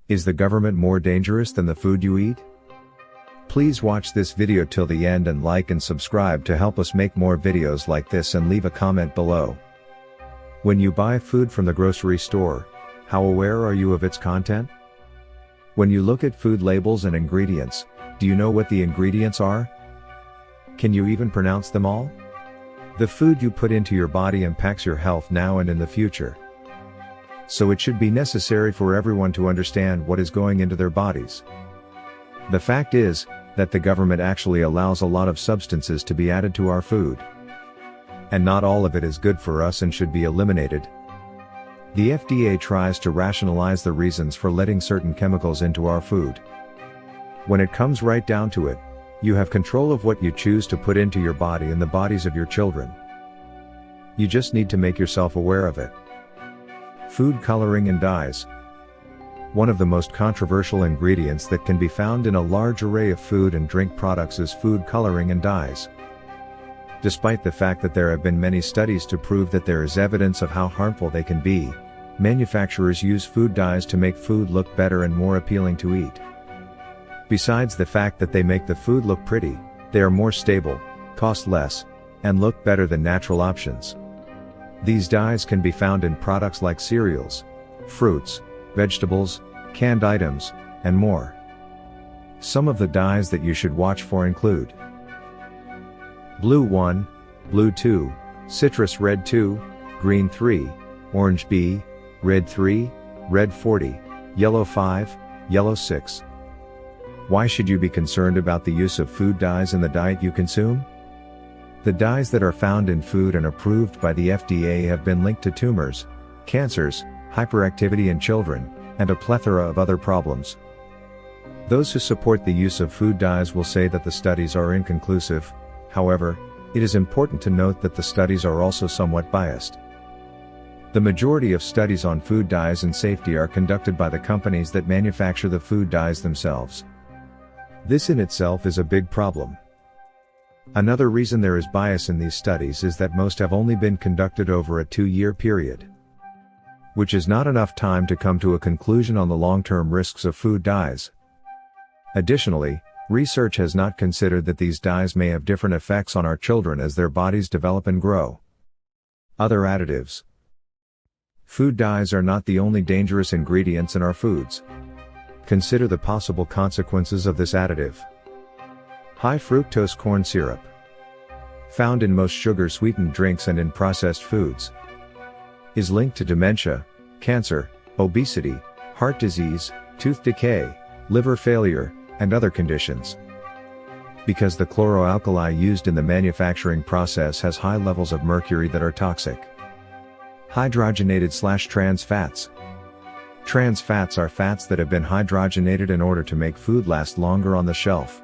Is the government more dangerous than the food you eat? Please watch this video till the end and like and subscribe to help us make more videos like this, and leave a comment below. When you buy food from the grocery store, how aware are you of its content? When you look at food labels and ingredients, do you know what the ingredients are? Can you even pronounce them all? The food you put into your body impacts your health now and in the future. So it should be necessary for everyone to understand what is going into their bodies. The fact is, that the government actually allows a lot of substances to be added to our food. And not all of it is good for us and should be eliminated. The FDA tries to rationalize the reasons for letting certain chemicals into our food. When it comes right down to it, you have control of what you choose to put into your body and the bodies of your children. You just need to make yourself aware of it. Food coloring and dyes. One of the most controversial ingredients that can be found in a large array of food and drink products is food coloring and dyes. Despite the fact that there have been many studies to prove that there is evidence of how harmful they can be, manufacturers use food dyes to make food look better and more appealing to eat. Besides the fact that they make the food look pretty, they are more stable, cost less, and look better than natural options. These dyes can be found in products like cereals, fruits, vegetables, canned items, and more. Some of the dyes that you should watch for include Blue 1, Blue 2, Citrus Red 2, Green 3, Orange B, Red 3, Red 40, Yellow 5, Yellow 6. Why should you be concerned about the use of food dyes in the diet you consume? The dyes that are found in food and approved by the FDA have been linked to tumors, cancers, hyperactivity in children, and a plethora of other problems. Those who support the use of food dyes will say that the studies are inconclusive. However, it is important to note that the studies are also somewhat biased. The majority of studies on food dyes and safety are conducted by the companies that manufacture the food dyes themselves. This in itself is a big problem. Another reason there is bias in these studies is that most have only been conducted over a 2-year period, which is not enough time to come to a conclusion on the long-term risks of food dyes. Additionally, research has not considered that these dyes may have different effects on our children as their bodies develop and grow. Other additives. Food dyes are not the only dangerous ingredients in our foods. Consider the possible consequences of this additive. High fructose corn syrup, found in most sugar-sweetened drinks and in processed foods, is linked to dementia, cancer, obesity, heart disease, tooth decay, liver failure, and other conditions. Because the chloroalkali used in the manufacturing process has high levels of mercury that are toxic. Hydrogenated/trans fats. Trans fats are fats that have been hydrogenated in order to make food last longer on the shelf.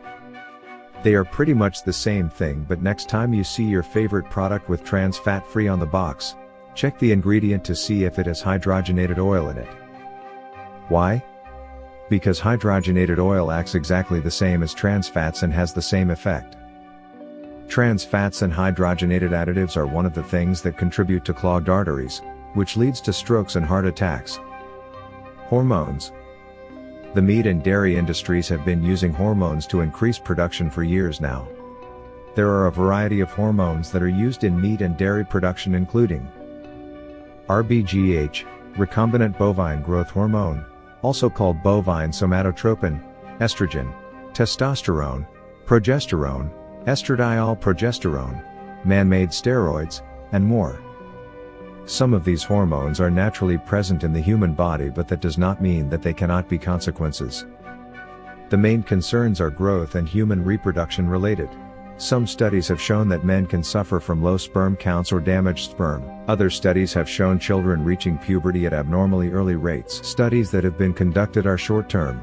They are pretty much the same thing, but next time you see your favorite product with trans fat free on the box, check the ingredient to see if it has hydrogenated oil in it. Why? Because hydrogenated oil acts exactly the same as trans fats and has the same effect. Trans fats and hydrogenated additives are one of the things that contribute to clogged arteries, which leads to strokes and heart attacks. Hormones. The meat and dairy industries have been using hormones to increase production for years now. There are a variety of hormones that are used in meat and dairy production, including RBGH, recombinant bovine growth hormone, also called bovine somatotropin, estrogen, testosterone, progesterone, estradiol progesterone, man-made steroids, and more. Some of these hormones are naturally present in the human body, but that does not mean that they cannot be consequences. The main concerns are growth and human reproduction related. Some studies have shown that men can suffer from low sperm counts or damaged sperm. Other studies have shown children reaching puberty at abnormally early rates. Studies that have been conducted are short-term,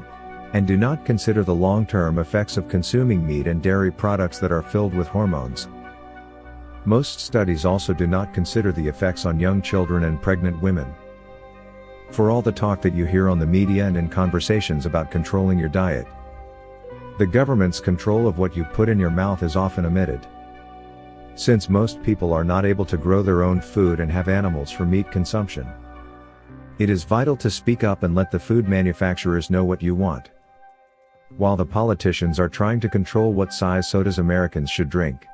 and do not consider the long-term effects of consuming meat and dairy products that are filled with hormones. Most studies also do not consider the effects on young children and pregnant women. For all the talk that you hear on the media and in conversations about controlling your diet, the government's control of what you put in your mouth is often omitted. Since most people are not able to grow their own food and have animals for meat consumption, It is vital to speak up and let the food manufacturers know what you want. While the politicians are trying to control what size sodas Americans should drink,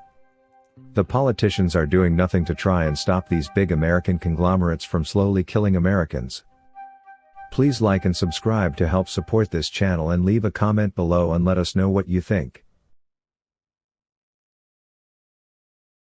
the politicians are doing nothing to try and stop these big American conglomerates from slowly killing Americans. Please like and subscribe to help support this channel and leave a comment below and let us know what you think.